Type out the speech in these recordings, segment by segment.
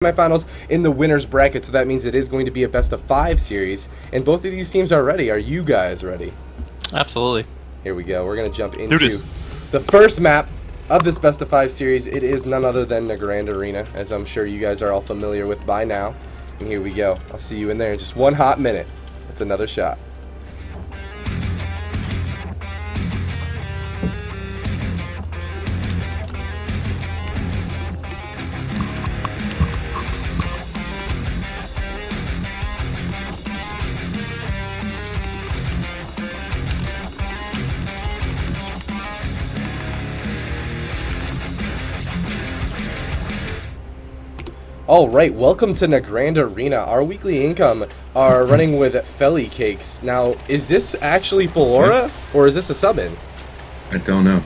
semifinals in the winners bracket, so that means it is going to be a best of 5 series, and both of these teams are ready. Are you guys ready? Absolutely. Here we go. We're going to jump into the first map of this best of 5 series. It is none other than the Grand Arena, as I'm sure you guys are all familiar with by now. And here we go. I'll see you in there in just one hot minute. That's another shot. Alright, welcome to the Grand Arena. Our weekly income are running with Felly Cakes. Now, is this actually Felorea, or is this a sub-in? I don't know.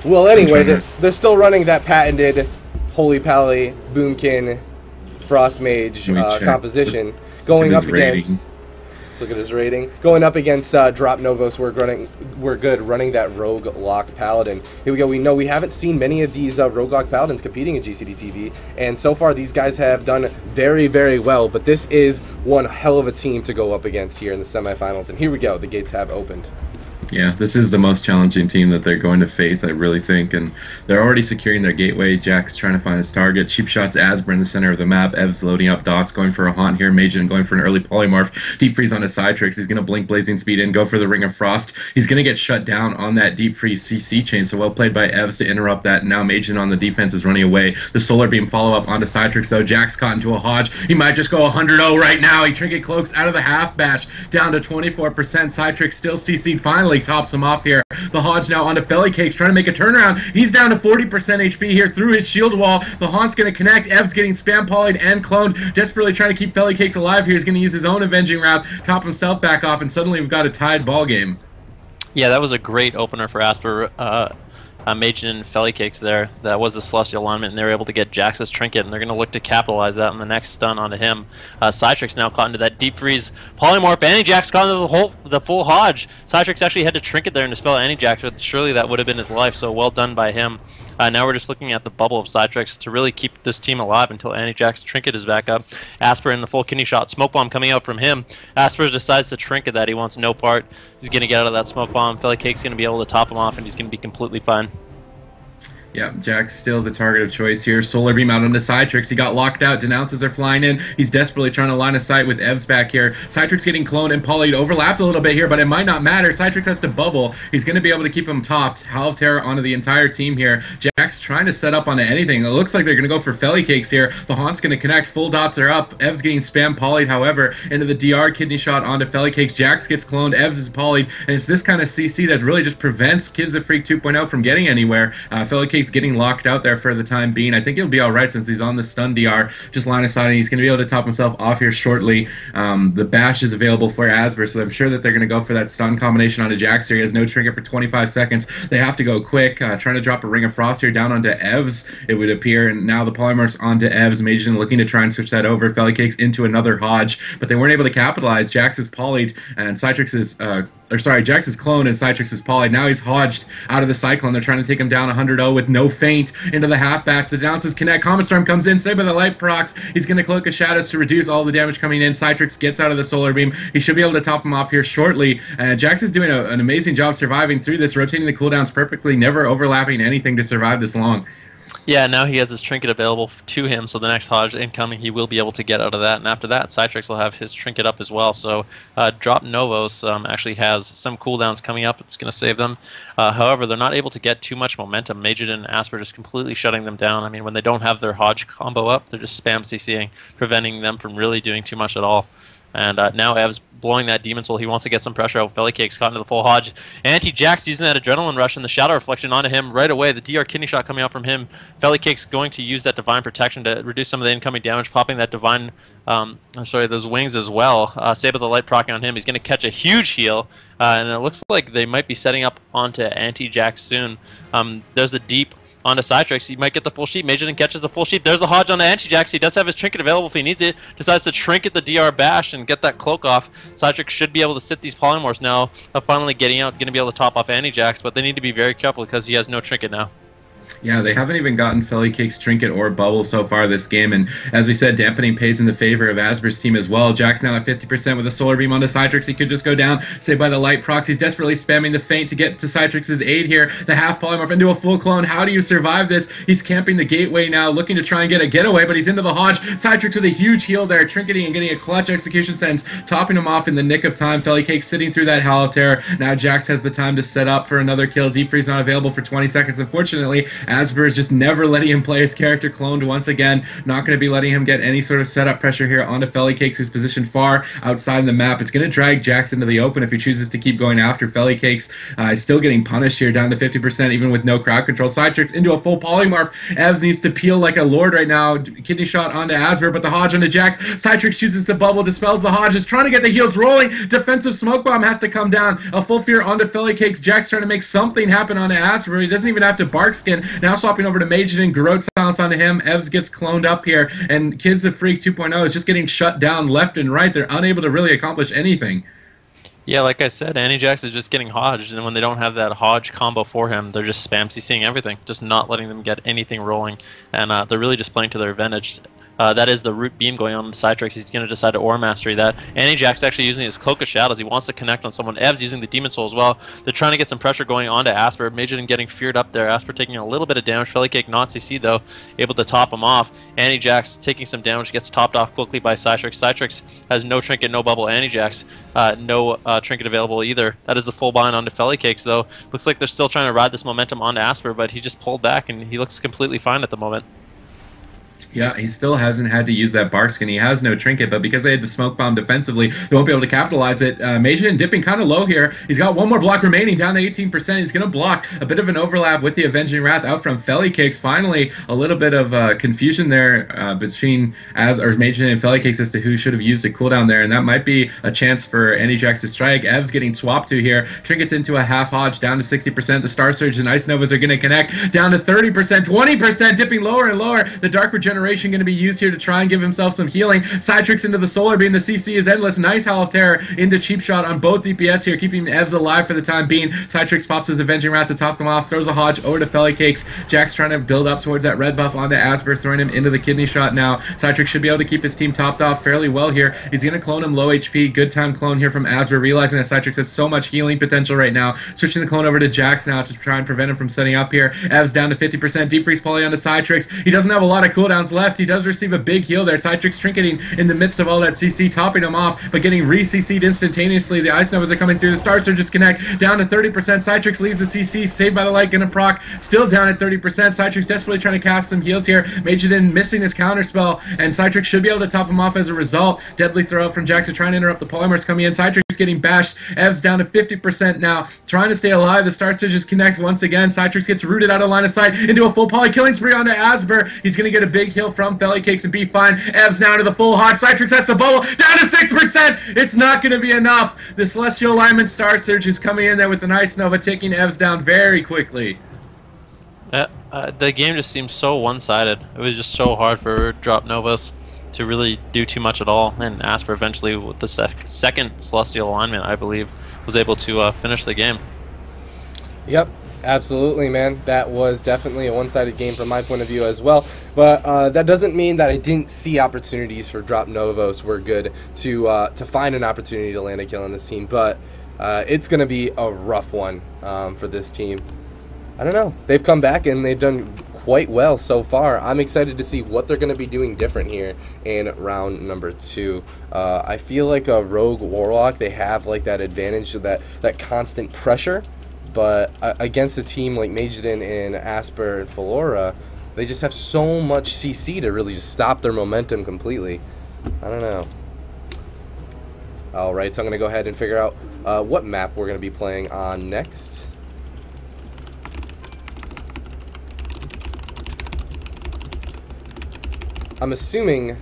Well, anyway, they're still running that patented Holy Pally, Boomkin, Frost Mage composition. Going up against... Look at his rating. Going up against Drop Novoz, we're good running that Rogue Locked Paladin. Here we go. We know we haven't seen many of these Rogue Locked Paladins competing in GCD TV, and so far these guys have done very, very well, but this is one hell of a team to go up against here in the semifinals, and here we go. The gates have opened. Yeah, this is the most challenging team that they're going to face, I really think, and they're already securing their gateway. Jack's trying to find his target. Cheap shots Absur in the center of the map. Ev's loading up dots, going for a haunt here. Mageiden going for an early polymorph. Deep freeze on his psytrix. He's going to blink blazing speed in, go for the ring of frost. He's going to get shut down on that deep freeze CC chain, so well played by Evs to interrupt that. Now Mageiden on the defense is running away. The solar beam follow up onto psytrix though. Jack's caught into a hodge. He might just go 100-0 right now. He trinket cloaks out of the half bash down to 24%. Psytrix still CC'd, finally tops him off here. The Hodge now onto Felly Cakes, trying to make a turnaround. He's down to 40% HP here through his shield wall. The Haunt's going to connect. Ev's getting spam polyed and cloned, desperately trying to keep Felly Cakes alive here. He's going to use his own avenging route, top himself back off, and suddenly we've got a tied ball game. Yeah, that was a great opener for Absur. Mageiden and Felly Cakes there. That was the Celestial alignment, and they were able to get Jax's trinket, and they're going to look to capitalize that on the next stun onto him. Psytrix now caught into that deep freeze polymorph. Antijax caught into the full Hodge. Psytrix actually had to trinket there and dispel Antijax, but surely that would have been his life, so well done by him. Now we're just looking at the bubble of Psytrix to really keep this team alive until Antijax's trinket is back up. Absur in the full kidney shot. Smoke bomb coming out from him. Absur decides to trinket that. He wants no part. He's going to get out of that smoke bomb. Felly Cake's going to be able to top him off, and he's going to be completely fine. Yeah, Jack's still the target of choice here. Solar beam out onto Psytrix. He got locked out. Denounces are flying in. He's desperately trying to line of sight with Evs back here. Psytrix getting cloned and polyed. Overlapped a little bit here, but it might not matter. Psytrix has to bubble. He's going to be able to keep him topped. Howl of Terror onto the entire team here. Jack's trying to set up onto anything. It looks like they're going to go for Felly Cakes here. The Haunt's going to connect. Full dots are up. Evs getting spam polyed, however, into the DR kidney shot onto Felly Cakes. Jax gets cloned. Evs is polyed, and it's this kind of CC that really just prevents Kids of Freak 2.0 from getting anywhere. Felly Cakes getting locked out there for the time being. I think he'll be alright since he's on the stun DR, just line of sight, and he's going to be able to top himself off here shortly. The bash is available for Absur, so I'm sure that they're going to go for that stun combination onto Jax here. He has no trinket for 25 seconds. They have to go quick, trying to drop a ring of frost here down onto Evs, it would appear, and now the polymorphs onto Evs. Mageiden looking to try and switch that over. Felly Cakes into another Hodge, but they weren't able to capitalize. Jax is polyed, and Psytrix is Jax is cloned and Psytrix is polyed. Now he's hodged out of the Cyclone. They're trying to take him down 100-0 with no feint into the half bash. The downses connect. Comet Storm comes in. Saved by the light procs. He's going to Cloak of Shadows to reduce all the damage coming in. Psytrix gets out of the solar beam. He should be able to top him off here shortly. Jax is doing an amazing job surviving through this, rotating the cooldowns perfectly, never overlapping anything to survive this long. Yeah, now he has his trinket available to him, so the next Hodge incoming, he will be able to get out of that. And after that, Psytrix will have his trinket up as well. So Drop Novoz actually has some cooldowns coming up. It's going to save them. However, they're not able to get too much momentum. Mageiden and Absur just completely shutting them down. I mean, when they don't have their Hodge combo up, they're just spam CCing, preventing them from really doing too much at all. And now Ev's blowing that Demon Soul. He wants to get some pressure out. Felly Cakes caught into the full Hodge. Antijax using that Adrenaline Rush and the Shadow Reflection onto him right away. The DR Kidney Shot coming out from him. Felly Cakes going to use that Divine Protection to reduce some of the incoming damage, popping that Divine, those wings as well. Sable the Light proccing on him. He's going to catch a huge heal, and it looks like they might be setting up onto Antijax soon. There's a deep onto Psytrix. He might get the full sheep. Mageiden catches the full sheep. There's the Hodge on the antijax. He does have his trinket available if he needs it. Decides to trinket the DR bash and get that cloak off. Psytrix should be able to sit these polymorphs now. Finally getting out, going to be able to top off antijax, but they need to be very careful because he has no trinket now. Yeah, they haven't even gotten Felicake's Trinket or Bubble so far this game, and as we said, dampening pays in the favor of Absur's team as well. Jack's now at 50% with a Solar Beam onto psytrix. He could just go down, saved by the Light Procs. He's desperately spamming the Feint to get to Psytrix's aid here. The half Polymorph into a full clone. How do you survive this? He's camping the gateway now, looking to try and get a getaway, but he's into the Hodge. Psytrix with a huge heal there, trinketing and getting a clutch execution sentence, topping him off in the nick of time. Felicake sitting through that Hall of Terror. Now Jax has the time to set up for another kill. Deep Freeze not available for 20 seconds. Unfortunately, Absur is just never letting him play his character cloned once again. Not going to be letting him get any sort of setup pressure here onto Felicakes, who's positioned far outside the map. It's going to drag Jax into the open if he chooses to keep going after Felicakes. Still getting punished here, down to 50%, even with no crowd control. Psytrix into a full polymorph. Evs needs to peel like a lord right now. Kidney shot onto Absur, but the Hodge onto Jax. Psytrix chooses to bubble, dispels the Hodge, is trying to get the heals rolling. Defensive smoke bomb has to come down. A full fear onto Felicakes. Jax trying to make something happen onto Absur. He doesn't even have to bark skin. Now swapping over to Mageiden. Garrote silence onto him. Evs gets cloned up here, and Kids of Freak 2.0 is just getting shut down left and right. They're unable to really accomplish anything. Yeah, like I said, antijax is just getting hodged, and when they don't have that Hodge combo for him, they're just spam CCing everything, just not letting them get anything rolling, and they're really just playing to their advantage. That is the root beam going on in Psytrix. He's going to decide to Aura Mastery that. Antijax actually using his Cloak of Shadows. He wants to connect on someone. Ev's using the Demon Soul as well. They're trying to get some pressure going onto Absur. Mageiden getting feared up there. Absur taking a little bit of damage. Felicake not CC though, able to top him off. Antijax taking some damage, gets topped off quickly by Psytrix. Psytrix has no trinket, no bubble. Antijax, no trinket available either. That is the full bind onto Felicakes though. Looks like they're still trying to ride this momentum onto Absur, but he just pulled back and he looks completely fine at the moment. Yeah, he still hasn't had to use that bark skin. He has no trinket, but because they had to smoke bomb defensively, they won't be able to capitalize it. Mageiden dipping kind of low here. He's got one more block remaining, down to 18%. He's going to block a bit of an overlap with the Avenging Wrath out from Felicakes. Finally, a little bit of confusion there between Mageiden and Felicakes as to who should have used a cooldown there, and that might be a chance for antijax to strike. Ev's getting swapped to here. Trinkets into a half Hodge, down to 60%. The Star Surge and Ice Novas are going to connect, down to 30%, 20%, dipping lower and lower. The Dark Regeneration going to be used here to try and give himself some healing. Psytrix into the Solar Beam. The CC is endless. Nice Hall of Terror into Cheap Shot on both DPS here, keeping Evs alive for the time being. Psytrix pops his Avenging Wrath to top them off, throws a Hodge over to Felicakes. Jack's trying to build up towards that red buff onto Absur, throwing him into the Kidney Shot now. Psytrix should be able to keep his team topped off fairly well here. He's going to clone him low HP. Good time clone here from Absur, realizing that Psytrix has so much healing potential right now. Switching the clone over to Jax now to try and prevent him from setting up here. Evs down to 50%. Deep Freeze Poly onto Psytrix. He doesn't have a lot of cooldowns left. He does receive a big heal there. Psytrix trinketing in the midst of all that CC, topping him off, but getting re-CC'd instantaneously. The Ice Novas are coming through. The Star Surges connect, down to 30%. Psytrix leaves the CC, saved by the Light, gonna proc, still down at 30%. Psytrix desperately trying to cast some heals here. Mageiden missing his counterspell, and Psytrix should be able to top him off as a result. Deadly throw out from Jax to try and interrupt the polymers coming in. Psytrix getting bashed. Ev's down to 50% now, trying to stay alive. The Star Surges connect once again. Psytrix gets rooted out of line of sight into a full poly killing spree onto Absur. He's gonna get a big heal from Felicakes and be fine. Evs now to the full Hodge. Psytrix has to bubble, down to 6%. It's not going to be enough. The Celestial Alignment Star Surge is coming in there with an Ice Nova, taking Evs down very quickly. The game just seems so one-sided. It was just so hard for Drop Novoz to really do too much at all, and Absur eventually, with the second Celestial Alignment, I believe, was able to finish the game. Yep. Absolutely, man. That was definitely a one-sided game from my point of view as well. But that doesn't mean that I didn't see opportunities for Drop Novoz were good to find an opportunity to land a kill on this team. But it's going to be a rough one for this team. I don't know. They've come back and they've done quite well so far. I'm excited to see what they're going to be doing different here in round number 2. I feel like a Rogue Warlock, they have like that advantage of that constant pressure. But against a team like Mageiden and Absur and Felorea, they just have so much CC to really just stop their momentum completely. I don't know. Alright, so I'm going to go ahead and figure out what map we're going to be playing on next. I'm assuming...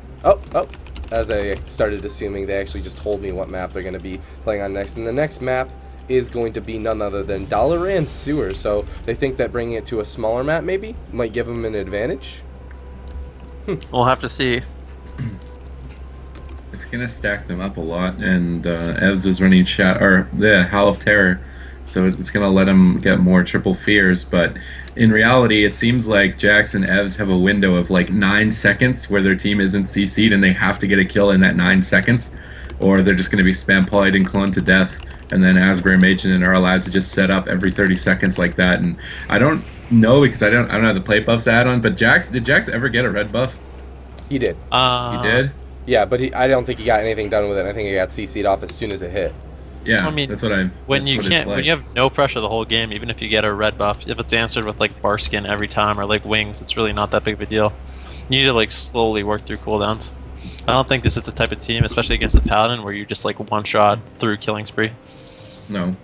as I started assuming, they actually just told me what map they're going to be playing on next. And the next map is going to be none other than Dalaran Sewer. So they think that bringing it to a smaller map maybe might give them an advantage. We'll have to see. It's gonna stack them up a lot, and Evs was running Hall of Terror So it's going to let him get more triple fears, but in reality, it seems like Jax and Evs have a window of like 9 seconds where their team isn't CC'd and they have to get a kill in that 9 seconds, or they're just going to be spam polyed and cloned to death, and then Absur and Mageiden are allowed to just set up every 30 seconds like that. And I don't know, because I don't have the play buffs add-on, but did Jax ever get a red buff? He did. He did? Yeah, but I don't think he got anything done with it. I think he got CC'd off as soon as it hit. Yeah, I mean, that's what I'm. When you have no pressure the whole game, even if you get a red buff, if it's answered with like bar skin every time or like wings, it's really not that big of a deal. You need to like slowly work through cooldowns. I don't think this is the type of team, especially against a paladin, where you just like one shot through killing spree. No,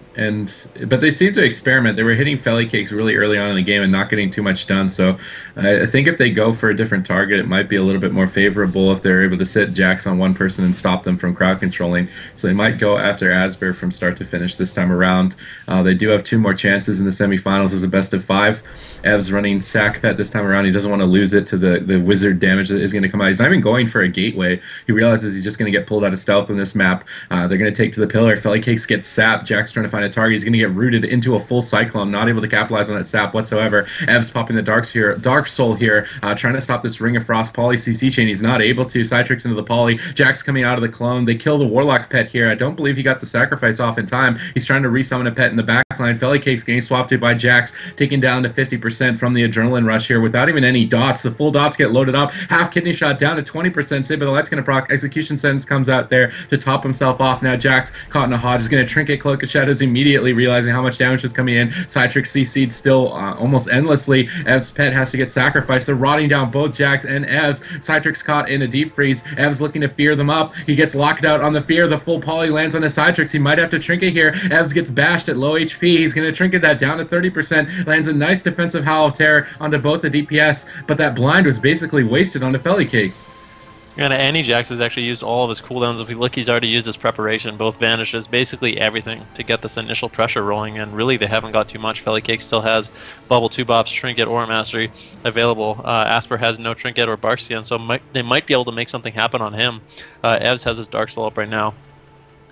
but they seem to experiment. They were hitting Felly Cakes really early on in the game and not getting too much done. So I think if they go for a different target, it might be a little bit more favorable if they're able to sit Jax on one person and stop them from crowd controlling. So they might go after Absur from start to finish this time around. They do have 2 more chances in the semifinals as a best of 5. Ev's running sack pet this time around. He doesn't want to lose it to the wizard damage that is going to come out. He's not even going for a gateway. He realizes he's just going to get pulled out of stealth on this map. They're going to take to the pillar. Felly Cakes gets sapped. Jack's trying to find a target. He's going to get rooted into a full cyclone, not able to capitalize on that sap whatsoever. Ev's popping the Dark Soul here, trying to stop this Ring of Frost poly CC chain. He's not able to. Psytrix into the poly. Jack's coming out of the clone. They kill the Warlock pet here. I don't believe he got the sacrifice off in time. He's trying to resummon a pet in the backline. Felly Cakes getting swapped to by Jax, taken down to 50% from the adrenaline rush here without even any dots. The full dots get loaded up. Half kidney shot down to 20%. Save, but the light's going to proc. Execution sentence comes out there to top himself off. Now Jax, caught in a hodge, is going to trinket Cloak of Shadows immediately, realizing how much damage is coming in. Psytrix CC'd still almost endlessly. Ev's pet has to get sacrificed. They're rotting down both Jax and Ev's. Psytrix caught in a deep freeze. Ev's looking to fear them up. He gets locked out on the fear. The full poly lands on his Psytrix. He might have to trinket here. Ev's gets bashed at low HP. He's going to trinket that down to 30%. Lands a nice defensive Howl of Terror onto both the DPS, but that blind was basically wasted onto Felly Cakes. And antijax has actually used all of his cooldowns. If we look, he's already used his preparation, both vanishes, basically everything to get this initial pressure rolling, and really they haven't got too much. Felly Cake still has Bubble 2 Bops, Trinket, or Mastery available. Absur has no Trinket or Bark Skin, so they might be able to make something happen on him. Evs has his Dark Soul up right now.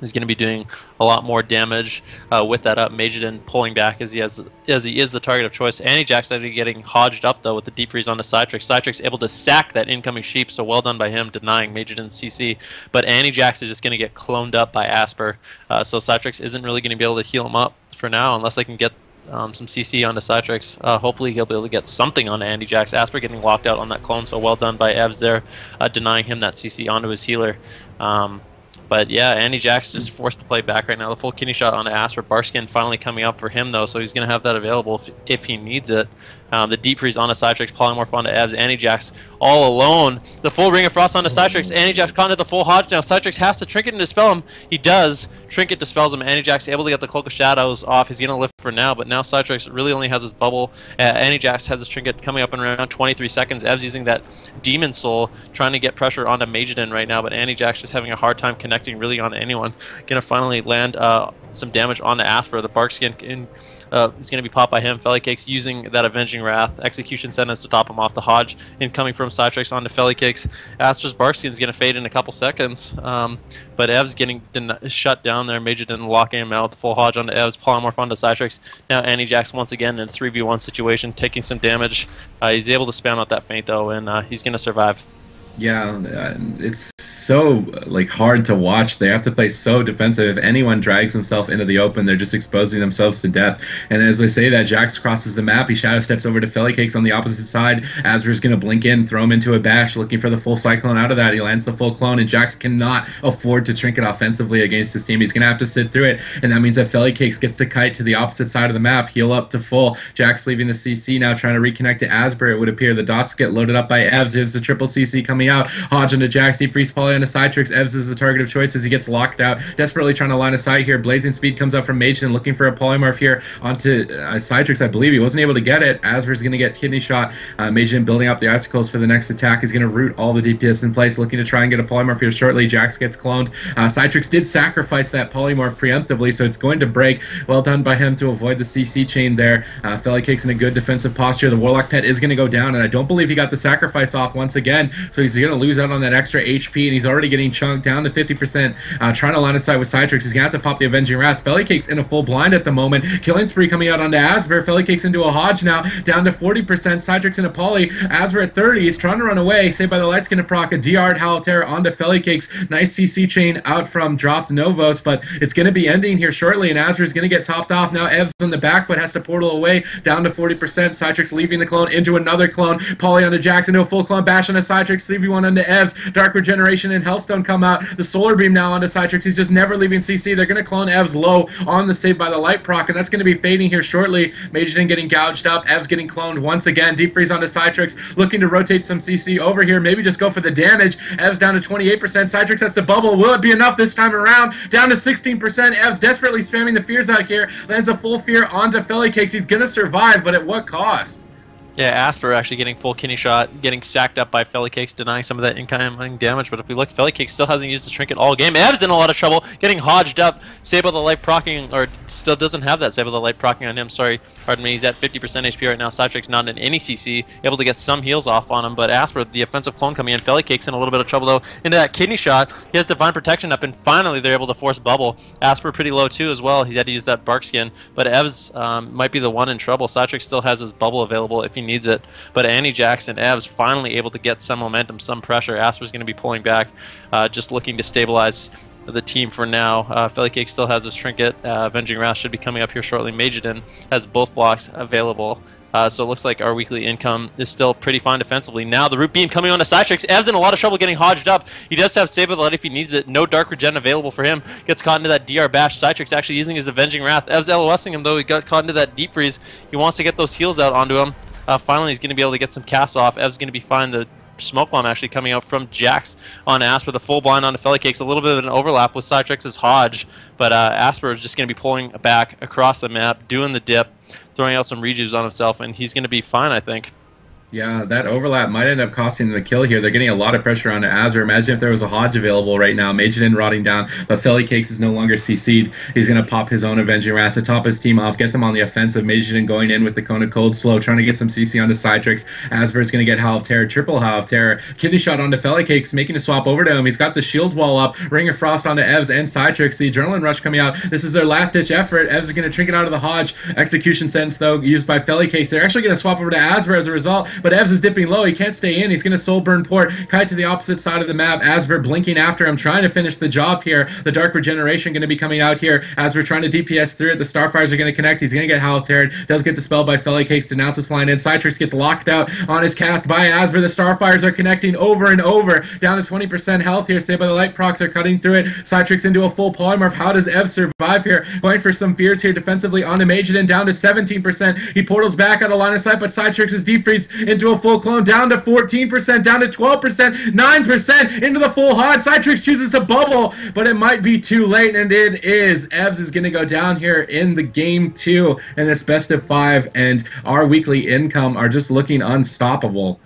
He's going to be doing a lot more damage with that up. Mageiden pulling back as he is the target of choice. Antijax actually getting hodged up though with the deep freeze on the Psytrix. Psytrix able to sack that incoming sheep, so well done by him denying Mageiden's CC. But Antijax is just going to get cloned up by Absur, so Psytrix isn't really going to be able to heal him up for now unless they can get some CC onto Psytrix. Hopefully he'll be able to get something onto Antijax. Absur getting locked out on that clone, so well done by Evs there, denying him that CC onto his healer. But yeah, Antijax just forced to play back right now. The full kidney shot on Absur. Barskin finally coming up for him though, so he's going to have that available if he needs it. The deep freeze on a Psytrix, polymorph onto Evs. Antijax all alone. The full Ring of Frost onto Psytrix. Antijax caught into the full hodge now. Psytrix has to trinket and dispel him. He does. Trinket dispels him. Antijax able to get the Cloak of Shadows off. He's going to live for now, but now Psytrix really only has his bubble. Antijax has his trinket coming up in around 23 seconds. Evs using that Demon Soul, trying to get pressure onto Mageiden right now, but Antijax just having a hard time connecting really onto anyone. Going to finally land some damage onto Absur. The Bark Skin is going to be popped by him. Felly Cakes using that Avenging Wrath. Execution sentence to top him off the hodge. Incoming from Psytrix onto Felly Cakes. Absur's Bark Skin is going to fade in a couple seconds. But Ev's getting shut down there. Mageiden locking him out. The full hodge onto Ev's. Polymorph onto Psytrix. Now Antijax once again in a 3v1 situation, taking some damage. He's able to spam out that feint though, and he's going to survive. Yeah, it's so hard to watch. They have to play so defensive. If anyone drags himself into the open, they're just exposing themselves to death. And as I say that, Jax crosses the map. He shadow steps over to Felly Cakes on the opposite side. Absur's going to blink in, throw him into a bash, looking for the full cyclone out of that. He lands the full clone, and Jax cannot afford to trinket offensively against his team. He's going to have to sit through it, and that means that Felly Cakes gets to kite to the opposite side of the map, heal up to full. Jax leaving the CC now, trying to reconnect to Absur. It would appear the dots get loaded up by Evs. There's the triple CC coming out. Hodge into Jax, deep freeze poly into Psytrix. Evs is the target of choice as he gets locked out. Desperately trying to line of sight here. Blazing Speed comes up from Mageiden, looking for a polymorph here onto Psytrix. I believe he wasn't able to get it. Absur's going to get kidney shot. Mageiden building up the icicles for the next attack. He's going to root all the DPS in place, looking to try and get a polymorph here shortly. Jax gets cloned. Psytrix did sacrifice that polymorph preemptively, so it's going to break. Well done by him to avoid the CC chain there. Felly Cakes in a good defensive posture. The Warlock pet is going to go down, and I don't believe he got the sacrifice off once again, so he's going to lose out on that extra HP, and he's He's already getting chunked down to 50%, trying to line of sight with psytrix. He's going to have to pop the Avenging Wrath. Felicake's in a full blind at the moment. Killing spree coming out onto Absur. Felicake's into a Hodge now, down to 40%. psytrix and a Poly. Absur at 30. He's trying to run away. Saved by the Light's going to proc a DR Howl of Terror onto Felicake's. Nice CC chain out from dropped Novoz, but it's going to be ending here shortly, and Absur is going to get topped off. Now Evs on the back foot has to portal away, down to 40%. psytrix leaving the clone into another clone. Poly onto Jax into a full clone. Bash onto psytrix. 3v1 onto Evs. Dark Regeneration and Hellstone come out. The Solar Beam now onto psytrix. He's just never leaving CC. They're going to clone Evs low on the Saved by the Light proc, and that's going to be fading here shortly. Mageiden getting gouged up. Evs getting cloned once again. Deep freeze onto psytrix, looking to rotate some CC over here. Maybe just go for the damage. Evs down to 28%. psytrix has to bubble. Will it be enough this time around? Down to 16%. Evs desperately spamming the fears out here. Lands a full fear onto Felicakes. He's going to survive, but at what cost? Yeah, Absur actually getting full kidney shot, getting sacked up by Felicakes, denying some of that incoming damage. But if we look, Felicakes still hasn't used the trinket all game. Evs in a lot of trouble, getting hodged up. Sable the Light procking, or still doesn't have that Sable the Light procking on him. Sorry, pardon me. He's at 50% HP right now. psytrix not in any CC, able to get some heals off on him. But Absur, the offensive clone coming in. Felicakes in a little bit of trouble though. Into that kidney shot, he has Divine Protection up, and finally they're able to force bubble. Absur pretty low too as well. He had to use that bark skin, but Evs might be the one in trouble. psytrix still has his bubble available if he needs it. But antijax and Evs finally able to get some momentum, some pressure. Absur's going to be pulling back, just looking to stabilize the team for now. Felicake still has his trinket. Avenging Wrath should be coming up here shortly. Mageiden has both blocks available. So it looks like our weekly income is still pretty fine defensively. Now the Root Beam coming on to psytrix. Evs in a lot of trouble getting hodged up. He does have Save of the Light if he needs it. No Dark Regen available for him. Gets caught into that DR Bash. psytrix actually using his Avenging Wrath. Evs LOSing him though. He got caught into that Deep Freeze. He wants to get those heals out onto him. Finally, he's going to be able to get some casts off. Ev's going to be fine. The Smoke Bomb actually coming out from Jax on Asper. The full blind onto Felicakes. A little bit of an overlap with psytrix's Hodge, but Asper is just going to be pulling back across the map, doing the dip, throwing out some rejuves on himself, and he's going to be fine, I think. Yeah, that overlap might end up costing them the kill here. They're getting a lot of pressure onto Absur. Imagine if there was a Hodge available right now. Mageiden rotting down, but Felicakes is no longer CC'd. He's going to pop his own Avenging Wrath to top his team off, get them on the offensive. Mageiden going in with the Cone of Cold Slow, trying to get some CC onto psytrix. Absur is going to get Howl of Terror, triple Howl of Terror. Kidney shot onto Felicakes, making a swap over to him. He's got the shield wall up, Ring of Frost onto Evs and psytrix. The Adrenaline Rush coming out. This is their last-ditch effort. Evs is going to trinket out of the Hodge. Execution Sentence, though, used by Felicakes. They're actually going to swap over to Absur as a result, but Evs is dipping low. He can't stay in. He's going to soul burn port. Kite to the opposite side of the map. Absur blinking after him, trying to finish the job here. The Dark Regeneration going to be coming out here. Absur trying to DPS through it. The Starfires are going to connect. He's going to get Howl of Terror. Does get dispelled by Felicakes. Denounces flying in. psytrix gets locked out on his cast by Absur. The Starfires are connecting over and over. Down to 20% health here. Saved by the Light procs are cutting through it. psytrix into a full polymorph. How does Ev survive here? Going for some fears here defensively onto Mageiden. Down to 17%. He portals back out of line of sight, but psytrix is deep freeze into a full clone. Down to 14%. Down to 12%, 9% into the full Hodge. psytrix chooses to bubble, but it might be too late, and it is. Evs is going to go down here in the game 2 in this best of 5, and our weekly income are just looking unstoppable.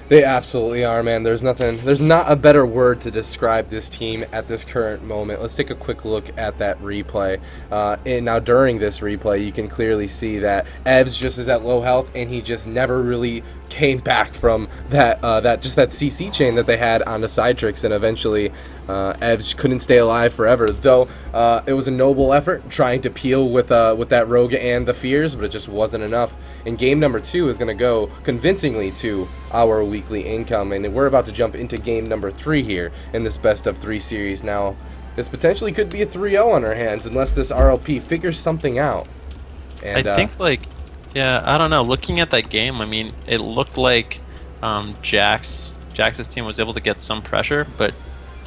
They absolutely are, man. There's not a better word to describe this team at this current moment. Let's take a quick look at that replay. And now during this replay, you can clearly see that Evs just is at low health, and he just never really came back from that that CC chain that they had onto psytrix, and eventually Evs couldn't stay alive forever. Though it was a noble effort trying to peel with that rogue and the fears, but it just wasn't enough. And game number 2 is going to go convincingly to our weekly income, and we're about to jump into game number 3 here in this best of 3 series. Now, this potentially could be a 3-0 on our hands unless this RLP figures something out. And I think, like, yeah, I don't know. Looking at that game, I mean, it looked like Jax's team was able to get some pressure, but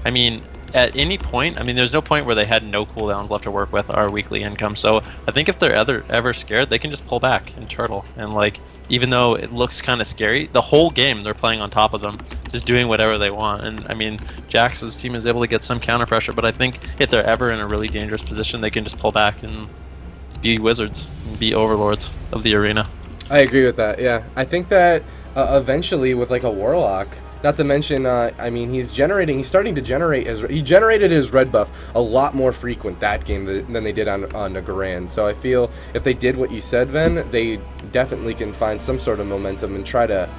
I mean, at any point, I mean, there's no point where they had no cooldowns left to work with our weekly income. So I think if they're ever scared, they can just pull back and turtle. And like, even though it looks kind of scary, the whole game they're playing on top of them, just doing whatever they want. And I mean, Jax's team is able to get some counter pressure, but I think if they're ever in a really dangerous position, they can just pull back and be wizards, and be overlords of the arena. I agree with that. Yeah, I think that eventually with like a warlock. Not to mention, I mean, he generated his red buff a lot more frequent that game than they did on Nagaran. So I feel if they did what you said, Ven, they definitely can find some sort of momentum and try to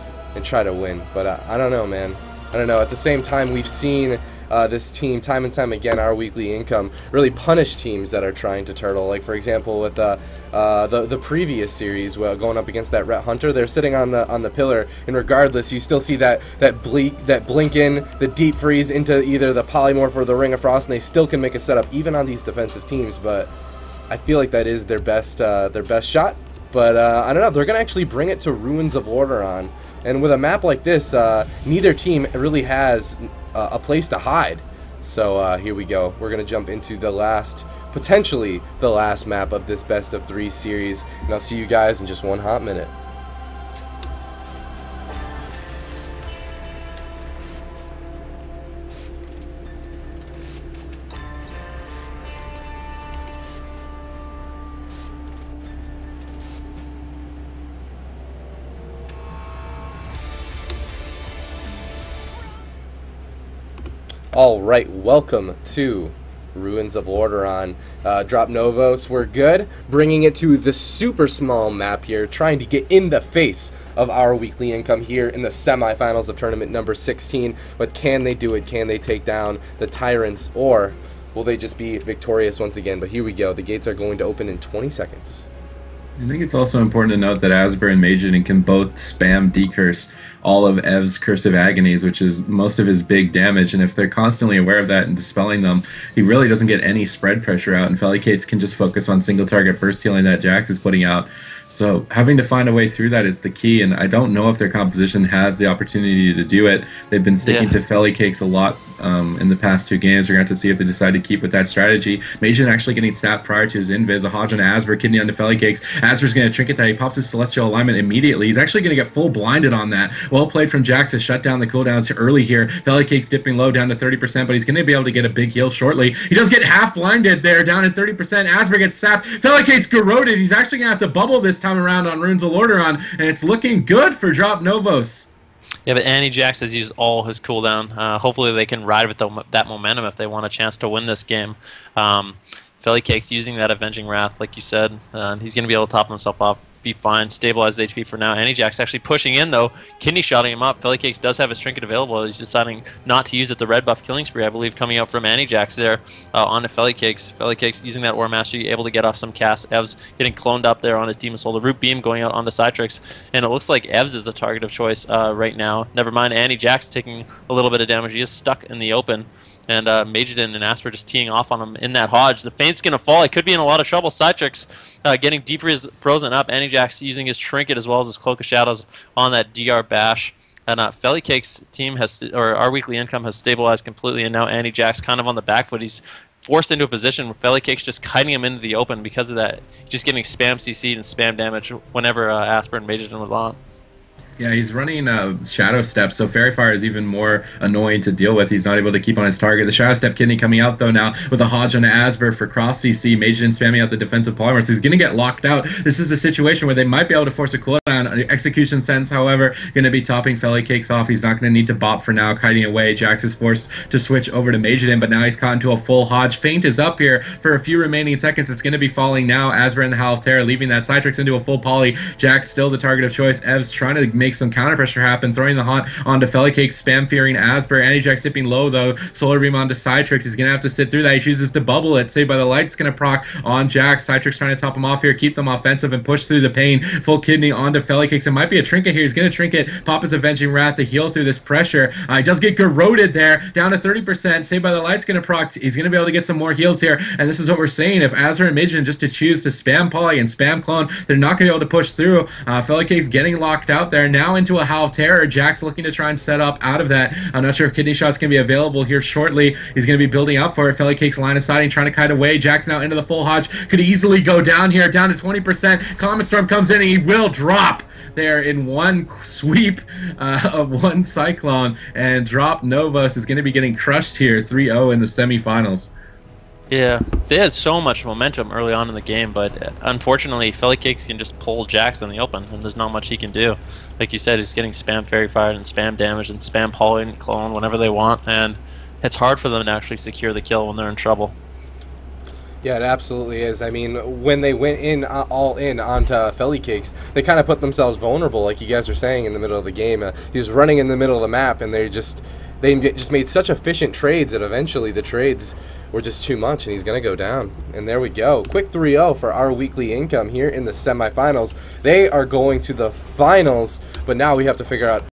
win. But I don't know, man. don't know. At the same time, we've seen this team time and time again, our weekly income, really punish teams that are trying to turtle. Like, for example, with the previous series, going up against that Ret Hunter, they're sitting on the pillar, and regardless, you still see that blink in, the deep freeze into either the Polymorph or the Ring of Frost, and they still can make a setup even on these defensive teams. But I feel like that is their best shot. But I don't know, they're going to actually bring it to Ruins of Lordaeron. And with a map like this, neither team really has a place to hide. So here we go. We're going to jump into potentially the last map of this best of 3 series. And I'll see you guys in just one hot minute. Alright, welcome to Ruins of Lordaeron. Drop Novoz, we're good. Bringing it to the super small map here, trying to get in the face of our weekly income here in the semifinals of tournament number 16. But can they do it? Can they take down the Tyrants? Or will they just be victorious once again? But here we go. The gates are going to open in 20 seconds. I think it's also important to note that Absur and Mageiden can both spam decurse all of Ev's Curse of Agonies, which is most of his big damage, and if they're constantly aware of that and dispelling them, he really doesn't get any spread pressure out, and Felicates can just focus on single target burst healing that Jax is putting out. So having to find a way through that is the key, and I don't know if their composition has the opportunity to do it. They've been sticking to Felicakes a lot in the past 2 games. We're going to have to see if they decide to keep with that strategy. Mageiden actually getting sapped prior to his invis. A Hodge on Absur, kidney onto Felicakes. Absur's going to trinket that. He pops his Celestial Alignment immediately. He's actually going to get full blinded on that. Well played from Jax to shut down the cooldowns early here. Felicakes dipping low down to 30%, but he's going to be able to get a big heal shortly. He does get half blinded there, down at 30%. Absur gets sapped. Felicakes corroded. He's actually going to have to bubble this time around on Runes of Lordaeron, and it's looking good for Drop Novoz. Yeah, but antijax has used all his cooldown. Hopefully they can ride with that momentum if they want a chance to win this game. Felicakes using that Avenging Wrath, like you said, he's going to be able to top himself off, be fine, stabilize his HP for now. Antijax actually pushing in, though, kidney shotting him up. Felicakes does have his trinket available. He's deciding not to use it. The red buff killing spree, I believe, coming out from Antijax there onto Felicakes. Felicakes using that Aura Mastery, able to get off some cast. Evs getting cloned up there on his Demon Soul. The Root Beam going out onto psytrix, and it looks like Evs is the target of choice right now. Never mind, Antijax taking a little bit of damage. He is stuck in the open. And Mageiden and Absur just teeing off on him in that Hodge. The Feint's going to fall. He could be in a lot of trouble. Psytrix getting deep frozen up. Antijax using his Trinket as well as his Cloak of Shadows on that DR Bash. And Felicake's team or our weekly income has stabilized completely, and now Antijax kind of on the back foot. He's forced into a position where Felicake's just kiting him into the open because of that. Just getting spam CC'd and spam damage whenever Absur and Mageiden was on. Yeah, he's running Shadow Step, so Fairy Fire is even more annoying to deal with. He's not able to keep on his target. The Shadow Step kidney coming out, though, now with a Hodge on Absur for cross CC. Mageiden spamming out the defensive polymers. He's going to get locked out. This is the situation where they might be able to force a cooldown. Execution Sense, however, going to be topping Felicakes off. He's not going to need to bop for now, kiting away. Jax is forced to switch over to Mageiden, but now he's caught into a full Hodge. Feint is up here for a few remaining seconds. It's going to be falling now. Absur and the Howl of Terror leaving that Psytrix into a full poly. Jax still the target of choice. Evs trying to make some counter pressure happen, throwing the haunt onto Felicakes, spam fearing Absur. Antijax dipping low, though. Solar Beam onto Psytrix. He's going to have to sit through that. He chooses to bubble it. Saved by the Light's going to proc on Jax. Psytrix trying to top him off here, keep them offensive and push through the pain. Full kidney onto Felicakes. It might be a trinket here. He's going to trinket, pop his Avenging Wrath to heal through this pressure. He does get corroded there, down to 30%. Saved by the Light's going to proc. He's going to be able to get some more heals here, and this is what we're saying. If Absur and Mageiden just to choose to spam poly and spam clone, they're not going to be able to push through. Felicakes getting locked out there, now into a Howl of Terror. Jax looking to try and set up out of that. I'm not sure if kidney shots can be available here shortly. He's going to be building up for it. Felicakes line of sighting, trying to kite away. Jax now into the full Hodge. Could easily go down here, down to 20%. Comet Storm comes in and he will drop there in one sweep of one Cyclone, and Drop Novoz is going to be getting crushed here 3-0 in the semifinals. Yeah, they had so much momentum early on in the game, but unfortunately, Felicakes can just pull Jax in the open, and there's not much he can do. Like you said, he's getting spam Fairy Fired and spam damage and spam poly and clone whenever they want, and it's hard for them to actually secure the kill when they're in trouble. Yeah, it absolutely is. I mean, when they went in all in onto Felly Cakes, they kind of put themselves vulnerable, like you guys are saying, in the middle of the game. He was running in the middle of the map, and they just made such efficient trades that eventually the trades were just too much, and he's going to go down. And there we go. Quick 3-0 for our weekly income here in the semifinals. They are going to the finals, but now we have to figure out